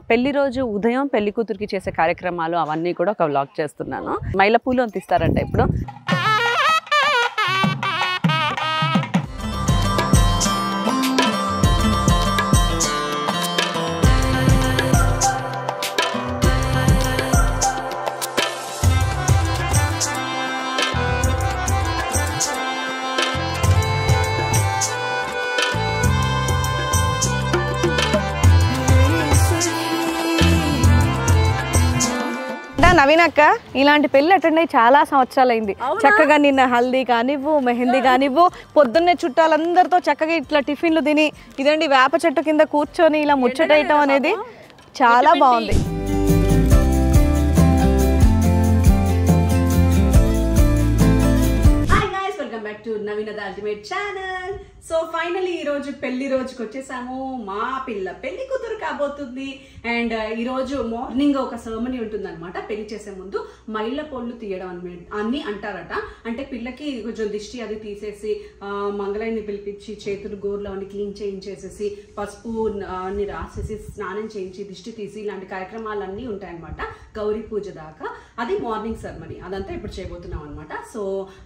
పెళ్లి రోజు ఉదయం పెళ్లి కూతురికి చేసే కార్యక్రమాలు అవన్నీ కూడా ఒక వ్లాగ్ చేస్తున్నాను. మైలపూలు అంత ఇస్తారంట ఇప్పుడు. నవీన్ అక్క, ఇలాంటి పెళ్లి అటెండ్ అయ్యి చాలా సంవత్సరాలు అయింది. చక్కగా నిన్న హల్దీ కానివ్వు, మెహందీ కానివ్వు, పొద్దున్నే చుట్టాలందరితో చక్కగా ఇట్లా టిఫిన్లు తిని ఇదండి వేప చెట్టు కింద కూర్చొని ఇలా ముచ్చటేయటం అనేది చాలా బాగుంది. నవీనద అల్టిమేట్ ఛానల్. సో ఫైనలీ ఈ రోజు పెళ్లి రోజుకి వచ్చేసాము. మా పిల్ల పెళ్లి కూతురు కాబోతుంది. అండ్ ఈ రోజు మార్నింగ్ ఒక సెరమనీ ఉంటుంది అనమాట. పెళ్లి చేసే ముందు మైళ్ళ పొళ్ళు తీయడం అని అంటారట. అంటే పిల్లకి కొంచెం దిష్టి అది తీసేసి మంగళాన్ని పిలిపించి చేతులు గోర్లు అన్ని క్లీన్ చేయించేసేసి పసుపు అన్ని రాసేసి స్నానం చేయించి దిష్టి తీసి ఇలాంటి కార్యక్రమాలన్నీ ఉంటాయన్నమాట గౌరీ పూజ దాకా. అది మార్నింగ్ సెరమనీ. అదంతా ఇప్పుడు చేయబోతున్నాం అనమాట. సో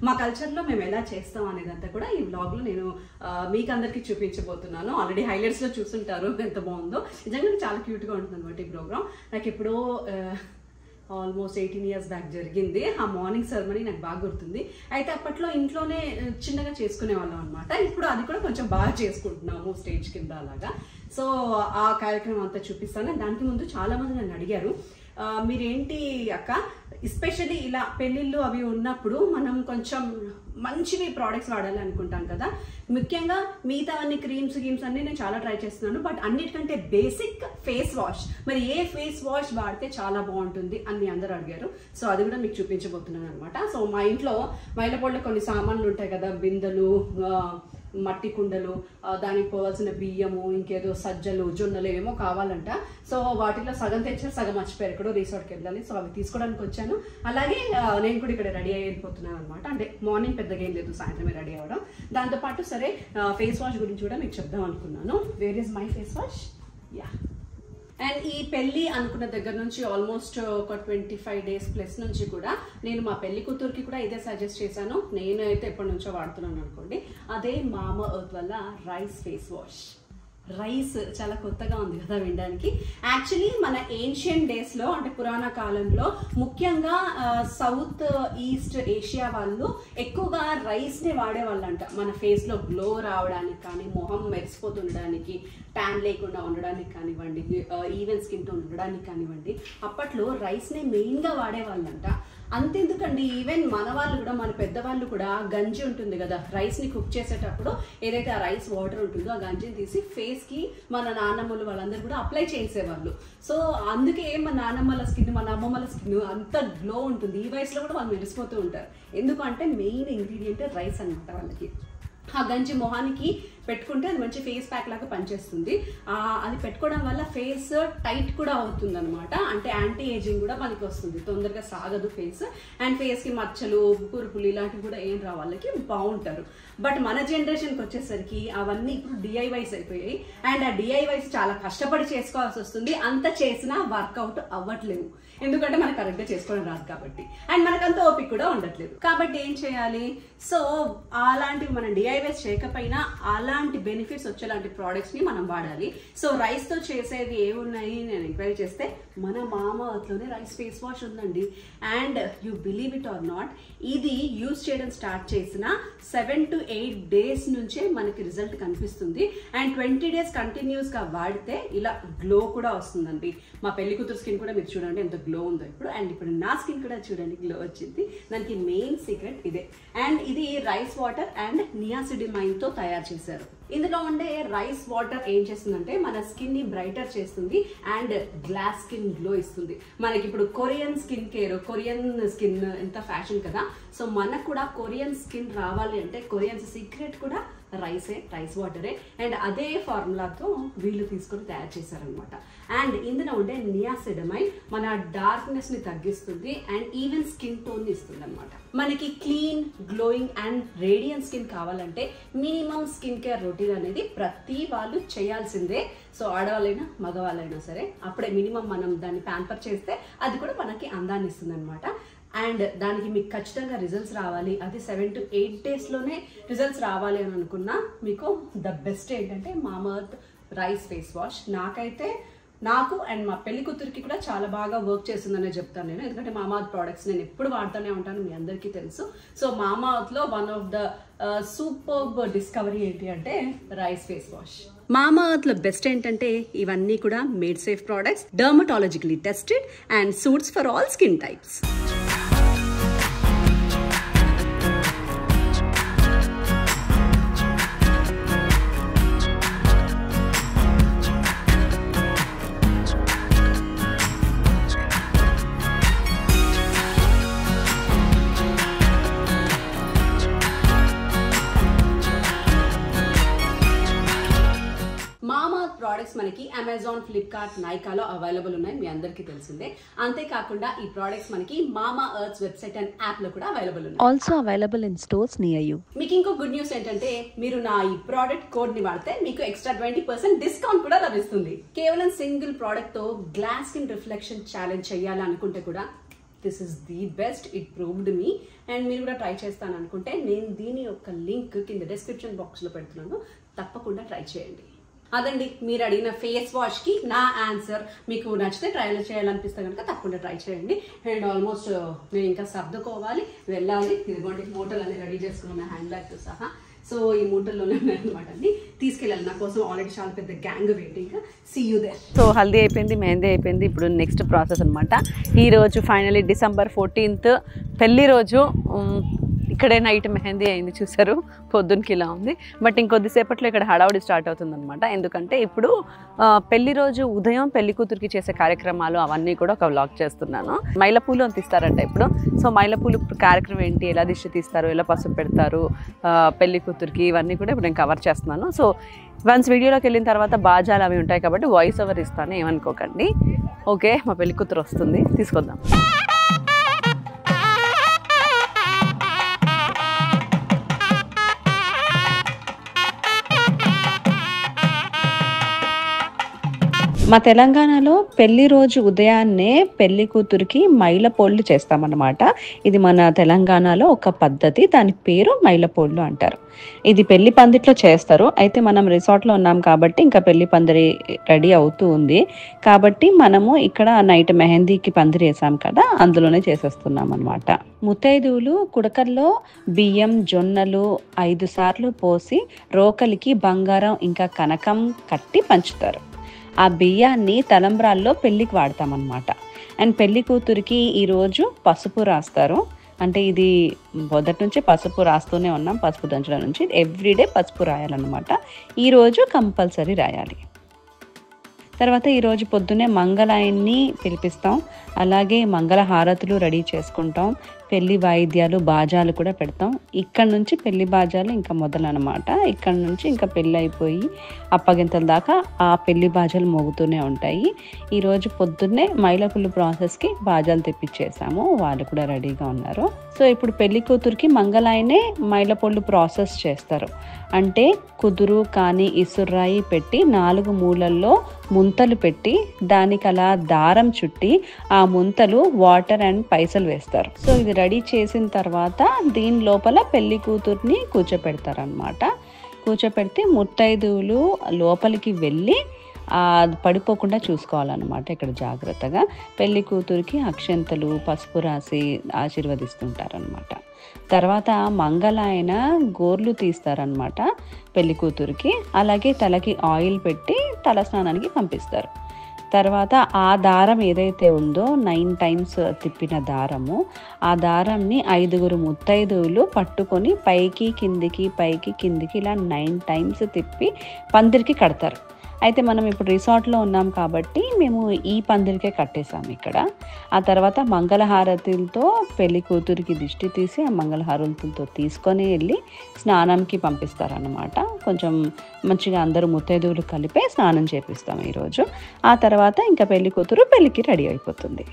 మా కల్చర్ లో మేము ఎలా చేస్తాం అనేదంతా కూడా ఈ వ్లాగ్ లో నేను మీకు అందరికి చూపించబోతున్నాను. ఆల్రెడీ హైలైట్స్ లో చూసుంటారు ఎంత బాగుందో. నిజంగా చాలా క్యూట్ గా ఉంటుంది అనమాట ఈ ప్రోగ్రామ్. నాకు ఎప్పుడో ఆల్మోస్ట్ 18 years బ్యాక్ జరిగింది. ఆ మార్నింగ్ సెరమనీ నాకు బాగా గుర్తుంది. అయితే అప్పట్లో ఇంట్లోనే చిన్నగా చేసుకునే వాళ్ళం అనమాట. ఇప్పుడు అది కూడా కొంచెం బాగా చేసుకుంటున్నాము స్టేజ్ కింద అలాగా. సో ఆ కార్యక్రమం అంతా చూపిస్తాను. దానికి ముందు చాలా మంది నన్ను అడిగారు, మీరేంటి అక్క ఎస్పెషల్లీ ఇలా పెళ్ళిళ్ళు అవి ఉన్నప్పుడు మనం కొంచెం మంచివి ప్రోడక్ట్స్ వాడాలి అనుకుంటాం కదా. ముఖ్యంగా మిగతా అన్ని క్రీమ్స్ అన్ని నేను చాలా ట్రై చేస్తున్నాను. బట్ అన్నిటికంటే బేసిక్ ఫేస్ వాష్. మరి ఏ ఫేస్ వాష్ వాడితే చాలా బాగుంటుంది అని మీ అందరూ అడిగారు. సో అది కూడా మీకు చూపించబోతున్నాను అనమాట. సో మా ఇంట్లో మైలపొడిలో కొన్ని సామాన్లు ఉంటాయి కదా, బిందెలు, మట్టి కుండలు, దానికి పోవాల్సిన బియ్యము, ఇంకేదో సజ్జలు, జొన్నలు ఏమో కావాలంట. సో వాటిలో సగం తెచ్చారు, సగం మర్చిపోయారు. ఎక్కడో రిసార్ట్కి వెళ్ళాలి. సో అవి తీసుకోవడానికి వచ్చాను. అలాగే నేను కూడా ఇక్కడ రెడీ అయ్యి వెళ్ళిపోతున్నాను అనమాట. అంటే మార్నింగ్ పెద్దగా ఏం లేదు, సాయంత్రమే రెడీ అవ్వడం. దాంతోపాటు సరే ఫేస్ వాష్ గురించి కూడా మీకు చెప్దాం అనుకున్నాను. Where is my face wash? Yeah. And ఈ పెళ్లి అనుకున్న దగ్గర నుంచి ఆల్మోస్ట్ ఒక 25 days ప్లస్ నుంచి కూడా నేను మా పెళ్లి కూతురికి కూడా ఇదే సజెస్ట్ చేశాను. నేను అయితే ఎప్పటి నుంచో వాడుతున్నాను అనుకోండి. అదే మామా ఎర్త్ వల్ల రైస్ ఫేస్ వాష్. రైస్ చాలా కొత్తగా ఉంది కదా వినడానికి. యాక్చువల్లీ మన ఏన్షియంట్ డేస్ లో, అంటే పురాణ కాలంలో, ముఖ్యంగా సౌత్ ఈస్ట్ ఏషియా వాళ్ళు ఎక్కువగా రైస్ ని వాడేవాళ్ళంట. మన ఫేస్ లో గ్లో రావడానికి కానీ, మొహం మెరిసిపోతుండడానికి, ట్యాన్ లేకుండా ఉండడానికి కానివ్వండి, ఈవెన్ స్కిన్ తో ఉండడానికి కానివ్వండి, అప్పట్లో రైస్ ని మెయిన్ గా వాడేవాళ్ళంట. అంతెందుకండి, ఈవెన్ మన వాళ్ళు కూడా, మన పెద్దవాళ్ళు కూడా గంజి ఉంటుంది కదా, రైస్ ని కుక్ చేసేటప్పుడు ఏదైతే ఆ రైస్ వాటర్ ఉంటుందో ఆ గంజిని తీసి ఫేస్ కి మన నాన్నమ్మలు వాళ్ళందరూ కూడా అప్లై చేసేవాళ్ళు. సో అందుకే మన నాన్నమ్మల స్కిన్, మన అమ్మమ్మల స్కిన్ అంత గ్లో ఉంటుంది. ఈ వయసులో కూడా వాళ్ళు మెరిసిపోతూ ఉంటారు. ఎందుకంటే మెయిన్ ఇంగ్రీడియంట్ రైస్ అనమాట వాళ్ళకి. ఆ గంజి మొహానికి పెట్టుకుంటే అది మంచి ఫేస్ ప్యాక్ లాగా పనిచేస్తుంది. అది పెట్టుకోవడం వల్ల ఫేస్ టైట్ కూడా అవుతుంది అనమాట. అంటే యాంటీ ఏజింగ్ కూడా మనకి వస్తుంది, తొందరగా సాగదు ఫేస్. అండ్ ఫేస్ కి మచ్చలు, కురుపులు ఇలాంటివి కూడా ఏం రావాళ్ళకి బాగుంటారు. బట్ మన జనరేషన్కి వచ్చేసరికి అవన్నీ ఇప్పుడు డిఐవైస్ అయిపోయాయి. అండ్ ఆ డిఐవైస్ చాలా కష్టపడి చేసుకోవాల్సి వస్తుంది. అంత చేసినా వర్కౌట్ అవ్వట్లేవు, ఎందుకంటే మనకు కరెక్ట్ గా చేసుకోవడం రాదు కాబట్టి. అండ్ మనకంత ఓపిక కూడా ఉండట్లేదు కాబట్టి ఏం చేయాలి? సో అలాంటివి మనం డిఐవైస్ చేయకపోయినా అలాంటి బెనిఫిట్స్ వచ్చేలాంటి ప్రోడక్ట్స్ ని మనం వాడాలి. సో రైస్ తో చేసేవి ఏమున్నాయి నేను ఎంక్వైరీ చేస్తే మన మామా ఎర్త్లోనే రైస్ ఫేస్ వాష్ ఉందండి. And you believe it or not, ఇది యూజ్ చేయడం స్టార్ట్ చేసిన 7 to 8 days నుంచే మనకి రిజల్ట్ కనిపిస్తుంది. అండ్ 20 days కంటిన్యూస్ గా వాడితే ఇలా గ్లో కూడా వస్తుందండి. మా పెళ్లి కూతురు స్కిన్ కూడా మీరు చూడండి ఎంత గ్లో ఉందో ఇప్పుడు. అండ్ ఇప్పుడు నా స్కిన్ కూడా చూడండి గ్లో వచ్చింది. దానికి మెయిన్ సీక్రెట్ ఇదే. అండ్ ఇది రైస్ వాటర్ అండ్ నియాసిడిమైన్ తో తయారు చేశారు. ఇందులో ఉండే రైస్ వాటర్ ఏం చేస్తుందంటే మన స్కిన్ ని బ్రైటర్ చేస్తుంది అండ్ గ్లాస్ స్కిన్ గ్లో ఇస్తుంది. మనకి ఇప్పుడు Korean skin care, Korean skin ఎంత ఫ్యాషన్ కదా, సో మనకు కూడా కొరియన్ స్కిన్ రావాలి అంటే కొరియన్స్ సీక్రెట్ కూడా రైస్ వాటరే అండ్ అదే ఫార్ములాతో వీళ్ళు తీసుకొని తయారు చేశారనమాట. అండ్ ఇందులో ఉండే నియాసిడమైన్ మన డార్క్నెస్ ని తగ్గిస్తుంది అండ్ ఈవెన్ స్కిన్ టోన్ ఇస్తుంది అనమాట. మనకి clean, glowing and radiant skin కావాలంటే మినిమం స్కిన్ కేర్ రొటీన్ అనేది ప్రతి వాళ్ళు చేయాల్సిందే. సో ఆడవాళ్ళైనా మగవాళ్ళైనా సరే అప్పుడే మినిమం మనం దాన్ని ప్యాంపర్ చేస్తే అది కూడా మనకి అందాన్ని ఇస్తుంది అనమాట. అండ్ దానికి మీకు ఖచ్చితంగా రిజల్ట్స్ రావాలి, అది 7 to 8 డేస్లోనే రిజల్ట్స్ రావాలి అని అనుకున్నా మీకు ద బెస్ట్ ఏంటంటే మామాఎర్త్ రైస్ ఫేస్ వాష్. నాకు అండ్ మా పెళ్లి కూతురికి కూడా చాలా బాగా వర్క్ చేస్తుందనే చెప్తాను నేను, ఎందుకంటే మామాఎర్త్ ప్రోడక్ట్స్ నేను ఎప్పుడు వాడుతూనే ఉంటాను, మీ అందరికీ తెలుసు. సో మామాఎర్త్లో one of the superb discovery ఏంటి అంటే రైస్ ఫేస్ వాష్. మామాఎర్త్లో బెస్ట్ ఏంటంటే ఇవన్నీ కూడా made safe products, dermatologically tested and suits for all skin types. Products మనకి అమెజాన్, ఫ్లిప్కార్ట్, నైకాలో అవైలబుల్ ఉన్నాయి, మీ అందరికీ తెలిసిందే. అంతేకాకుండా ఈ ప్రోడక్ట్స్ మనకి మామాఎర్త్ వెబ్సైట్ అండ్ యాప్ లో కూడా అవైలబుల్ ఉన్నాయి. Also available in stores near you. మీకు ఇంకో గుడ్ న్యూస్ ఏంటంటే మీరు నా ఈ ప్రోడక్ట్ కోడ్ ని వాడితే మీకు ఎక్స్ట్రా 20% డిస్కౌంట్ కూడా లభిస్తుంది. కేవలం సింగిల్ ప్రోడక్ట్ తో గ్లాస్ స్కిన్ రిఫ్లెక్షన్ ఛాలెంజ్ చేయాలనుకుంటే కూడా this is the best. It proved me. And మీరు కూడా ట్రై చేస్తాను అనుకుంటే నేను దీని యొక్క లింక్ కింద డిస్క్రిప్షన్ బాక్స్ లో పెడుతున్నాను, తప్పకుండా ట్రై చేయండి. అదండి మీరు అడిగిన ఫేస్ వాష్ కి నా ఆన్సర్. మీకు నచ్చితే ట్రైల్ చేయాలనిపిస్తే కనుక తప్పకుండా ట్రై చేయండి. అండ్ ఆల్మోస్ట్ నేను ఇంకా సర్దుకోవాలి, వెళ్ళాలి. ఇదిగోండి మూటలు అన్ని రెడీ చేసుకున్నాను హ్యాండ్ బ్యాగ్ తో సహా. సో ఈ మూటల్లోనే ఉన్నాయన్నమాట అన్ని తీసుకెళ్ళాలి. నా కోసం ఆల్రెడీ చాలా పెద్ద gang waiting. See you there. So haldi అయిపోయింది, మెహందీ అయిపోయింది. ఇప్పుడు నెక్స్ట్ ప్రాసెస్ అనమాట. ఈరోజు ఫైనలీ December 14th పెళ్లి రోజు. ఇక్కడే నైట్ మెహందీ అయింది, చూసారు పొద్దున్నకి ఇలా ఉంది. బట్ ఇంకొద్దిసేపట్లో ఇక్కడ హడావుడి స్టార్ట్ అవుతుంది అనమాట. ఎందుకంటే ఇప్పుడు పెళ్లి రోజు ఉదయం పెళ్లి కూతురికి చేసే కార్యక్రమాలు అవన్నీ కూడా ఒక వ్లాగ్ చేస్తున్నాను. మైలపూలు అని తీస్తారంట ఇప్పుడు. సో మైలపూలు కార్యక్రమం ఏంటి, ఎలా దిష్టి తీస్తారు, ఎలా పసుపు పెడతారు పెళ్లి కూతురికి, ఇవన్నీ కూడా ఇప్పుడు నేను కవర్ చేస్తున్నాను. సో వన్స్ వీడియోలోకి వెళ్ళిన తర్వాత బాజాలు అవి ఉంటాయి కాబట్టి వాయిస్ ఓవర్ ఇస్తాను, ఏమనుకోకండి. ఓకే, మా పెళ్లి కూతురు వస్తుంది, తీసుకొద్దాం. మా తెలంగాణలో పెళ్లి రోజు ఉదయాన్నే పెళ్లి కూతురికి మైలపోళ్ళు చేస్తామన్నమాట. ఇది మన తెలంగాణలో ఒక పద్ధతి, దాని పేరు మైలపోళ్ళు అంటారు. ఇది పెళ్లి పందిట్లో చేస్తారు. అయితే మనం రిసార్ట్లో ఉన్నాం కాబట్టి ఇంకా పెళ్లి పందిరి రెడీ అవుతూ ఉంది కాబట్టి మనము ఇక్కడ నైట్ మెహందీకి పందిరి వేసాం కదా, అందులోనే చేసేస్తున్నాం అనమాట. ముత్తైదువులు కుడకల్లో బియ్యం, జొన్నలు 5 సార్లు పోసి రోకలికి బంగారం ఇంకా కనకం కట్టి పంచుతారు. ఆ బియ్యాన్ని తలంబ్రాల్లో పెళ్ళికి వాడతామన్నమాట. అండ్ పెళ్లి కూతురికి ఈరోజు పసుపు రాస్తారు. అంటే ఇది మొదటి నుంచి పసుపు రాస్తూనే ఉన్నాం, పసుపు దంచడం నుంచి. ఎవ్రీడే పసుపు రాయాలన్నమాట. ఈరోజు కంపల్సరీ రాయాలి. తర్వాత ఈరోజు పొద్దున్నే మంగళాయన్ని పిలిపిస్తాం, అలాగే మంగళ హారతులు రెడీ చేసుకుంటాం, పెళ్లి వాయిద్యాలు బాజాలు కూడా పెడతాం. ఇక్కడ నుంచి పెళ్లి బాజాలు ఇంకా మొదలనమాట. ఇక్కడ నుంచి ఇంకా పెళ్ళి అయిపోయి అప్పగింతల దాకా ఆ పెళ్లి బాజాలు మోగుతూనే ఉంటాయి. ఈరోజు పొద్దున్నే మైలపుల్లు ప్రాసెస్కి బాజాలు తెప్పించేసాము, వాళ్ళు కూడా రెడీగా ఉన్నారు. సో ఇప్పుడు పెళ్లి కూతురికి మంగళాయనే మైలపొళ్ళు ప్రాసెస్ చేస్తారు. అంటే కుదురు కానీ ఇసురాయి పెట్టి 4 మూలల్లో ముంతలు పెట్టి దానికి అలా దారం చుట్టి ఆ ముంతలు వాటర్ అండ్ పైసలు వేస్తారు. సో ఇది రెడీ చేసిన తర్వాత దీని లోపల పెళ్లి కూతుర్ని కూర్చోపెడతారనమాట. కూర్చోపెడితే ముత్తైదువులు లోపలికి వెళ్ళి పడిపోకుండా చూసుకోవాలన్నమాట. ఇక్కడ జాగ్రత్తగా పెళ్లి కూతురికి అక్షంతలు పసుపు రాసి ఆశీర్వదిస్తుంటారనమాట. తర్వాత మంగళాయన గోర్లు తీస్తారనమాట పెళ్లి కూతురికి. అలాగే తలకి ఆయిల్ పెట్టి తల స్నానానికి పంపిస్తారు. తర్వాత ఆ దారం ఏదైతే ఉందో 9 టైమ్స్ తిప్పిన దారము, ఆ దారంని 5 ముత్తైదువులు పట్టుకొని పైకి కిందికి ఇలా 9 టైమ్స్ తిప్పి పందిరికి కడతారు. అయితే మనం ఇప్పుడు రిసార్ట్లో ఉన్నాం కాబట్టి మేము ఈ పందిరికే కట్టేసాము ఇక్కడ. ఆ తర్వాత మంగళహారతులతో పెళ్లి కూతురికి దిష్టి తీసి ఆ మంగళహారతులతో తీసుకొని వెళ్ళి స్నానంకి పంపిస్తారన్నమాట. కొంచెం మంచిగా అందరూ ముత్తైదువులు కలిపే స్నానం చేపిస్తాం ఈరోజు. ఆ తర్వాత ఇంకా పెళ్లి కూతురు పెళ్ళికి రెడీ అయిపోతుంది.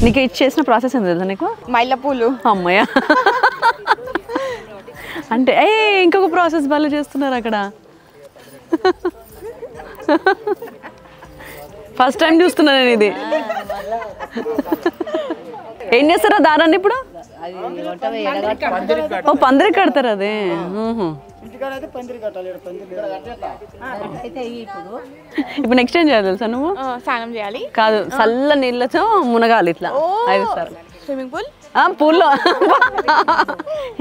నీకు ఇచ్చేసిన ప్రాసెస్ ఏంటి తెలుసా నీకు? మైలపూలు. అమ్మయ్య, అంటే ఇంకొక ప్రాసెస్ వాళ్ళు చేస్తున్నారు అక్కడ. ఫస్ట్ టైం చూస్తున్నా నేను ఇది. ఏం చేస్తారా దారాన్ని ఇప్పుడు? ఓ పందిరి కడతారు అదే. ఇప్పుడు నెక్స్ట్ ఏం చేయాలి తెలుసా నువ్వు? స్నానం చేయాలి కాదు, చల్ల నీళ్ళతో మునగాలి ఇట్లా 5 సార్లు. Swimming pool? పూల్లో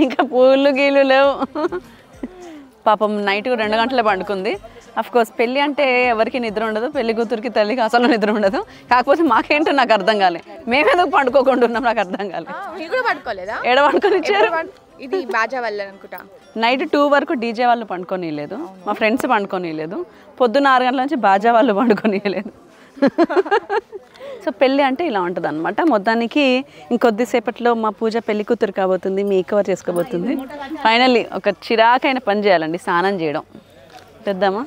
ఇంకా పూలు గీళ్ళు లేవు. పాపం నైట్ 2 గంటలే పండుకుంది. అఫ్కోర్స్ పెళ్ళి అంటే ఎవరికి నిద్ర ఉండదు, పెళ్లి కూతురికి తల్లికి అసలు నిద్ర ఉండదు. కాకపోతే మాకేంటో నాకు అర్థం కాలే, మేమేందుకు పండుకోకుండా ఉన్నాం నాకు అర్థం కాలే. ఏడ పండుకొని ఇచ్చారు? ఇది బాజా వల్ల అనుకుంటా. నైట్ 2 వరకు డీజే వాళ్ళు పండుకోనిలేదు, మా ఫ్రెండ్స్ పండుకోనిలేదు, పొద్దున్న 6 గంటల నుంచి బాజా వాళ్ళు పండుకోనియలేదు. సో పెళ్ళి అంటే ఇలా ఉంటుంది అనమాట. మొత్తానికి ఇంకొద్దిసేపట్లో మా పూజ పెళ్లి కూతురు కాబోతుంది, మేకవర్ చేసుకోబోతుంది. ఫైనల్లీ ఒక చిరాకైన పని చేయాలండి, స్నానం చేయడం. పెద్దామా?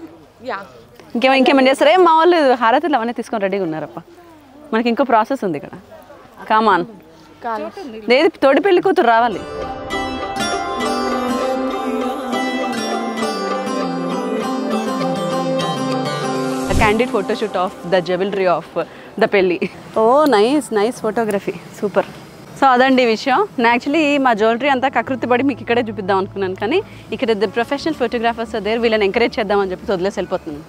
ఇంకేమైనా చేస్తారా? మా వాళ్ళు హారతులు అవన్నీ తీసుకొని రెడీగా ఉన్నారప్ప. మనకి ఇంకో ప్రాసెస్ ఉంది ఇక్కడ. కామాన్, లేదు తోడి పెళ్లి కూతురు రావాలి. Candid photoshoot of the jewellery of the పెళ్ళి. ఓ నైస్ ఫోటోగ్రఫీ, సూపర్. సో అదండి విషయం. నేను యాక్చువల్లీ మా జ్యువెలరీ అంతా కకృతి పడి మీకు ఇక్కడే చూపిద్దాం అనుకున్నాను, కానీ ఇక్కడ ద ప్రొఫెషనల్ ఫోటోగ్రాఫర్స్ దగ్గర వీళ్ళని ఎంకరేజ్ చేద్దామని చెప్పి వదిలేసి వెళ్ళిపోతున్నాను.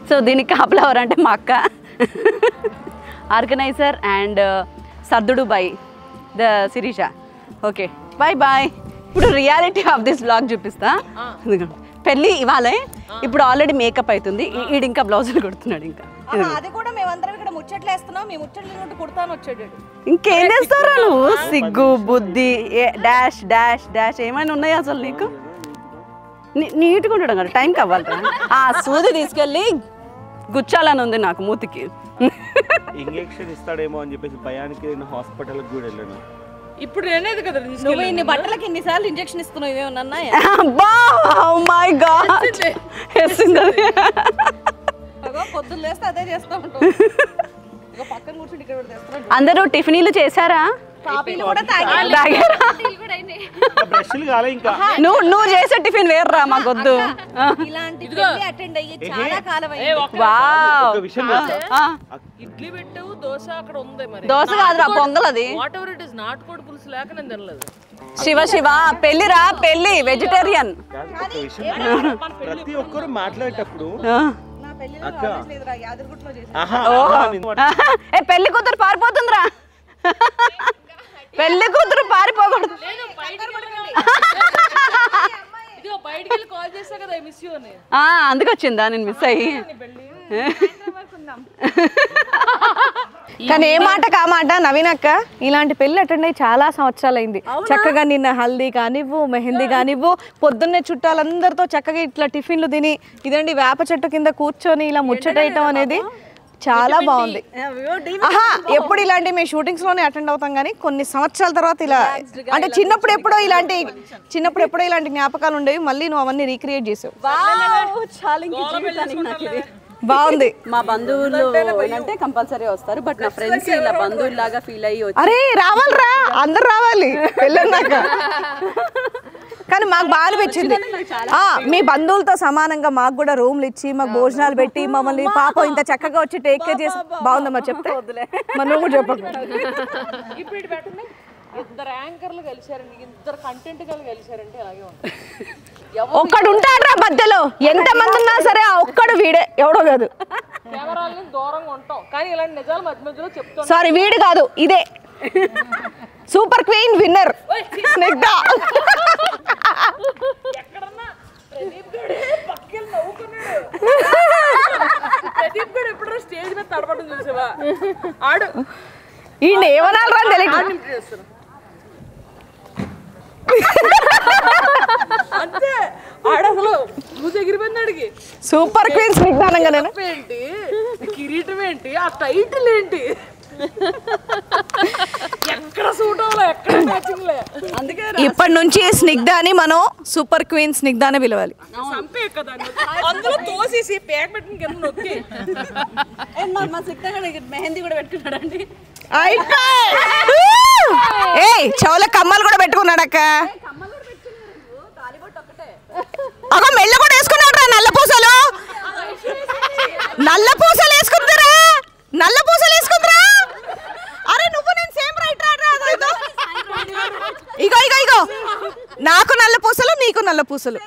సో దీనికి కాపలా ఎవరంటే మా అక్క, ఆర్గనైజర్ అండ్ సర్దుడు by the Shirisha. Okay bye. ఇప్పుడు రియాలిటీ ఆఫ్ దిస్ బ్లాగ్ చూపిస్తా. పెళ్ళి ఇవాళే, ఇప్పుడు ఆల్రెడీ మేకప్ అవుతుంది, ఈడు ఇంకా బ్లౌజులు కుడుతున్నాడు. ఇంకా అది కూడా మేమందరం ఇక్కడ ముచ్చట్లు వేస్తున్నాం, మీ ముచ్చట్లు కుడతాను వచ్చాడు. ఇంకేం చేస్తారా నువ్వు? సిగ్గు బుద్ధి డాష్ డాష్ డాష్ ఏమైనా ఉన్నాయా అసలు నీకు? నీట్గా ఉండడం కదా, టైం కావాలరా. ఆ సూది తీసుకెళ్ళి గుచ్చాలని ఉంది నాకు మూతికి. ఇంజెక్షన్ ఇస్తాడేమో అని చెప్పేసి భయానికి నేను హాస్పిటల్కి కూడా వెళ్ళాను. ఇప్పుడు నేనేది కదా, నువ్వు ఇన్ని బట్టలకి ఇన్నిసార్లు ఇంజెక్షన్ ఇస్తున్నావు, ఇవేమన్నా? పొద్దున్న లేస్తే అదే చేస్తా ఉంటాం. పక్కన కూర్చుంటే ఇక్కడ అందరూ టిఫినీలు చేశారా? నువ్వు చేసే టిఫిన్ వేర్రా మాకొద్దు. దోశ కాదురా, పొంగల్. అది వాట్ ఎవర్ ఇట్ ఇస్ నాటుకోడి పులుసు లేక నేను తినలేదు. శివ శివ పెళ్లిరా పెళ్లి వెజిటేరియన్. ప్రతి ఒక్కరు మాట్లాడేటప్పుడు పెళ్లి కూతురు పారిపోతుందిరా, పెళ్లి కూతురు పారిపోకూడదు. అందుకొచ్చిందా నేను మిస్ అయ్యి. కానీ ఏ మాట కామాట నవీనక్క, ఇలాంటి పెళ్లి అటెండ్ అయ్యి చాలా సంవత్సరాలు అయింది. చక్కగా నిన్న హల్దీ కానివ్వు, మెహందీ కానివ్వు, పొద్దున్నే చుట్టాలందరితో చక్కగా ఇట్లా టిఫిన్లు తిని, ఇదండి వేప చెట్టు కింద కూర్చొని ఇలా ముచ్చటేయటం అనేది చాలా బాగుంది. ఎప్పుడు ఇలాంటి మేము షూటింగ్స్ లోనే అటెండ్ అవుతాం, కానీ కొన్ని సంవత్సరాల తర్వాత ఇలా అంటే చిన్నప్పుడు ఎప్పుడో ఇలాంటి జ్ఞాపకాలు ఉండేవి, మళ్ళీ నువ్వు అవన్నీ రీక్రియేట్ చేసావు. బాగుంది. మా బంధువులు అంటే కంపల్సరీ వస్తారు, బట్ నా ఫ్రెండ్స్ ఇలా బంధువులు లాగా ఫీల్ అయ్యి అరే రావాలిరా, అందరు రావాలి పెళ్ళన్నాక. కానీ మాకు బాగా అనిపించింది, మీ బంధువులతో సమానంగా మాకు కూడా రూమ్లు ఇచ్చి మాకు భోజనాలు పెట్టి మమ్మల్ని పాపం ఇంత చక్కగా వచ్చి టేక్ కేర్ చేసి బాగుందమ్మా చెప్తే మరి నువ్వు కూడా చెప్పకు. ఇద్దరు యాంకర్లు కలిశారండి, ఇద్దరు కంటెంట్ కలిశారంటే అలాగే ఉంటుంది. ఒక్కడు ఉంటాడ్రా మధ్యలో, ఎంత మంది ఉన్నా సరే ఆ ఒక్కడు వీడే, ఎవడో కాదు. కెమెరాలని దూరంగా ఉంటాం, కానీ ఇలాంటి నిజాలు మధ్య మధ్యలో చెప్తాం. సారీ వీడు కాదు, ఇదే సూపర్ క్వీన్ విన్నర్ స్నిగ్ధ. ఎక్కడన్నా ప్రదీప్ గడే పక్కన నవ్వుకున్నాడు. ప్రదీప్ గడు ఎప్పుడో స్టేజ్ మీద తడపడం చూసావా? ఆడు ఈ ఏమనాలరా తెలియదు, అంతే. ఆడ అసలు నువ్వు ఎగిరిపోయింది అడిగి. సూపర్ క్వీన్ స్నిగ్ధ అనగా నేను ఏంటి కిరీటం ఏంటి, ఆ టైటిల్ ఏంటి, ఎక్కడ సూట్ అవ్వలే, ఎక్కడ మ్యాచింగ్ లే. అందుకే ఇప్పటి నుంచి స్నిగ్ధ అని మనం సూపర్ క్వీన్ స్నిగ్ధ అని పిలవాలి. సంపే కదా అందులో తోసేసి పేక్ పెట్టిన కింద నొక్కి. మా సిక్తా మెహందీ కూడా పెట్టుకున్నాడండి. చెవుల కమ్మలు కూడా పెట్టుకున్నాడు అక్క. అక్క మెల్ల కూడా వేసుకున్నాడు రా, నల్ల పూసలు వేసుకుంటారా, నల్ల పూసలు వేసుకుంటారా. అరే నువ్వు నేను సేమ్ రైట్ రా. ఇగో ఇగో ఇగో, నాకు నల్ల పూసలు, నీకు నల్ల పూసలు.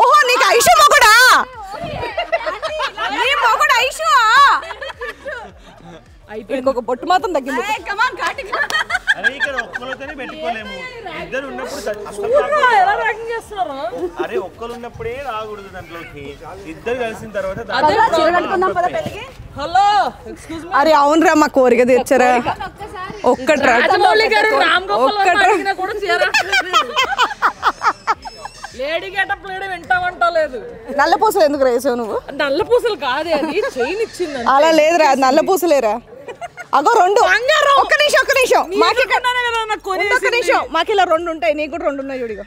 ఓహో నీకు ఐషు మొగుడా, నీ మొగుడు ఐషు. ఒక బొట్టు మాత్రం తగ్గింది. అరే ఇక్కడ ఒక్కరితోనే పెట్టుకోలేము, ఇద్దరు ఉన్నప్పుడు అరే ఒక్కరు ఉన్నప్పుడే రాకూడదు దాంట్లోకి, ఇద్దరు కలిసిన తర్వాత హలో ఎక్స్క్యూజ్ మీ. అరే అవునరా, మా కోరిక తీర్చరా ఒక్కట్రా. లేడీ గెటప్ లేడే వింటామంటా లేదు. నల్ల పూసలు ఎందుకు వేసావు నువ్వు? నల్ల పూసలు కాదే, అది చైన్ ఇచ్చింది. అలా లేదురా, నల్ల పూసలేరా. అగో రెండు, ఒక్క నిమిషం మాకు ఇలా రెండు ఉంటాయి, నీకు కూడా రెండు ఉన్నాయి చూడిగా.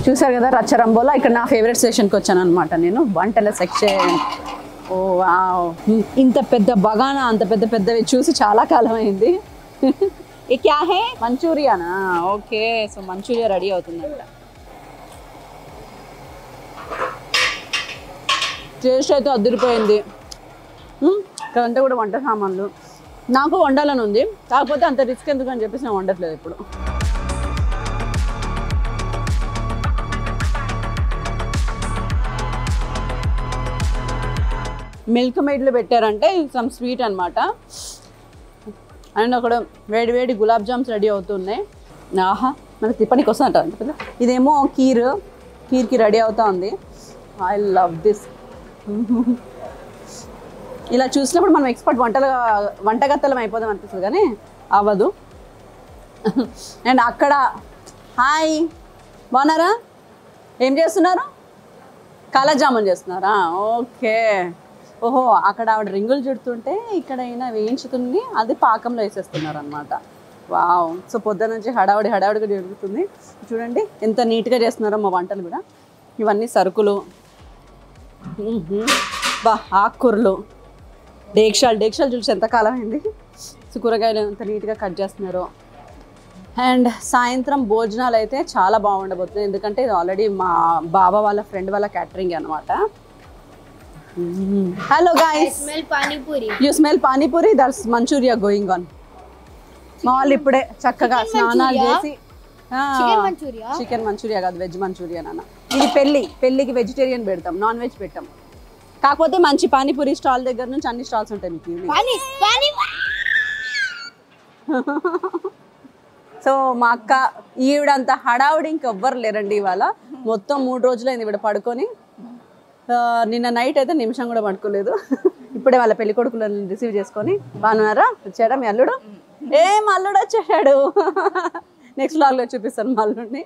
చూసారు కదా రచ్చరంబోలో. ఇక్కడ నా ఫేవరెట్ సెక్షన్కి వచ్చాను అనమాట నేను, వంటల సెక్షన్. ఓ వావ్, ఇంత పెద్ద బగానా, అంత పెద్ద పెద్దవి చూసి చాలా కాలం అయింది. ఏ క్యా హే, మంచూరియానా? ఓకే, సో మంచూరియా రెడీ అవుతుందంట. టేస్ట్ అయితే అదిరిపోయింది. ఇక్కడంతా కూడా వంట సామాన్లు. నాకు వండాలని ఉంది, కాకపోతే అంత రిస్క్ ఎందుకు అని చెప్పేసి నేను వండట్లేదు ఇప్పుడు. మిల్క్ మేడ్లు పెట్టారంటే సమ్ స్వీట్ అనమాట. అండ్ అక్కడ వేడి వేడి గులాబ్ జామ్స్ రెడీ అవుతున్నాయి. ఆహా, మనకి తిప్పనికి వస్తుందంట. ఇదేమో కీర్కి రెడీ అవుతా ఉంది. I love this. ఇలా చూసినప్పుడు మనం ఎక్స్పర్ట్ వంటగత్తలం అయిపోదాం అనిపిస్తుంది, కానీ అవ్వదు. అండ్ అక్కడ హాయ్, బాగున్నారా? ఏం చేస్తున్నారు? కాలాజామున్ చేస్తున్నారా? ఓకే. ఓహో, అక్కడ ఆవిడ రింగులు చుడుతుంటే ఇక్కడ అయినా వేయించుతుంది, అది పాకంలో వేసేస్తున్నారు అనమాట. వావ్. సో పొద్దున నుంచి హడావుడిగా జరుగుతుంది. చూడండి ఎంత నీట్గా చేస్తున్నారో మా వంటలు కూడా. ఇవన్నీ సరుకులు, ఆకుకూరలు, డేక్షాలు చూసి ఎంత కాలం అయింది. సో కూరగాయలు ఎంత నీట్గా కట్ చేస్తున్నారు. అండ్ సాయంత్రం భోజనాలు అయితే చాలా బాగుండబోతుంది, ఎందుకంటే ఇది ఆల్రెడీ మా బావ వాళ్ళ ఫ్రెండ్ వాళ్ళ క్యాటరింగ్ అనమాట. Hello guys, Smell pani puri. You smell pani puri, that's manchuria going on. మా వాళ్ళు ఇప్పుడే చక్కగా స్నానాలు చేసి Chicken manchuria. చికెన్ మంచూరియా కాదు, వెజ్ మంచూరియా నాన్న. ఇది పెళ్ళికి వెజిటేరియన్ పెడతాం, నాన్ వెజ్ పెట్టాం. కాకపోతే మంచి పానీపూరి స్టాల్ దగ్గర నుంచి అన్ని స్టాల్స్ ఉంటాయి మీకు ఈవినింగ్. Pani. సో మా అక్క ఈవిడంత హడావుడి ఇంకెవ్వరు లేరండి ఇవాళ. మొత్తం 3 రోజులైంది ఈవిడ పడుకొని. నిన్న నైట్ అయితే నిమిషం కూడా పడుకోలేదు. ఇప్పుడే వాళ్ళ పెళ్లి కొడుకులను రిసీవ్ చేసుకొని బాగున్నారా, వచ్చాడా మీ అల్లుడు? అల్లుడు వచ్చేసాడు. నెక్స్ట్ వ్లాగ్లో చూపిస్తాను మా అల్లుడిని.